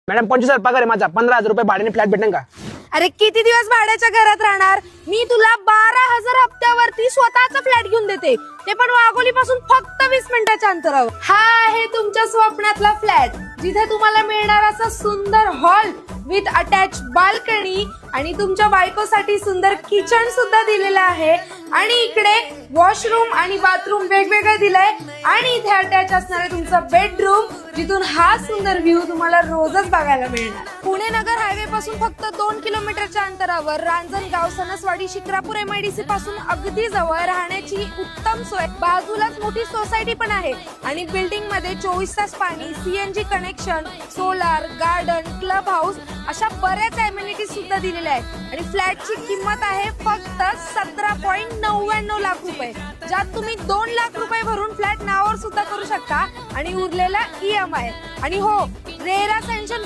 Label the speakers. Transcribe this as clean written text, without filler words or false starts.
Speaker 1: Madam 25,000 पगार आहे माझा. 15,000 रुपये भाड्याने फ्लॅट भेटेल का?
Speaker 2: अरे किती दिवस भाड्याच्या घरात राहणार? मी तुला 12,000 हप्त्यावरती स्वतःचा फ्लॅट घेऊन देते, ते पण वाघोली पासून फक्त 20 मिनिटाच्या अंतरावर. हा आहे तुमच्या स्वप्नातला फ्लॅट, जिथे तुम्हाला मिळणार असा सुंदर हॉल विथ अटॅच बाल्कनी आणि तुमच्या बायकोसाठी सुंदर किचन सुद्धा दिलेलं आहे. आणि इकडे वॉशरूम आणि बाथरूम वेगवेगळं दिलंय आणि इथे अटॅच असणार आहे तुमचा बेडरूम, जिथून हा सुंदर व्ह्यू तुम्हाला रोजच बघायला मिळणार. पुणे नगर हायवे पासून फक्त 2 किलोमीटरच्या अंतरावर रांजणगाव, सणसवाडी, शिक्रापूर MIDC पासून अगदी जवळ राहण्याची उत्तम सोय. बाजूलाच मोठी सोसायटी पण आहे आणि बिल्डिंग मध्ये 24 तास पाणी, CNG connection, solar, garden, club house अशा बऱ्याच अमेनिटीज सुद्धा दिलेल्या आहेत. आणि फ्लॅटची किंमत आहे फक्त 17.99 लाख रुपये, ज्यात तुम्ही 2 लाख रुपये भरून फ्लॅट नावावर सुद्धा करू शकता आणि उरलेला EMI. आणि हो, रेरा सँक्शन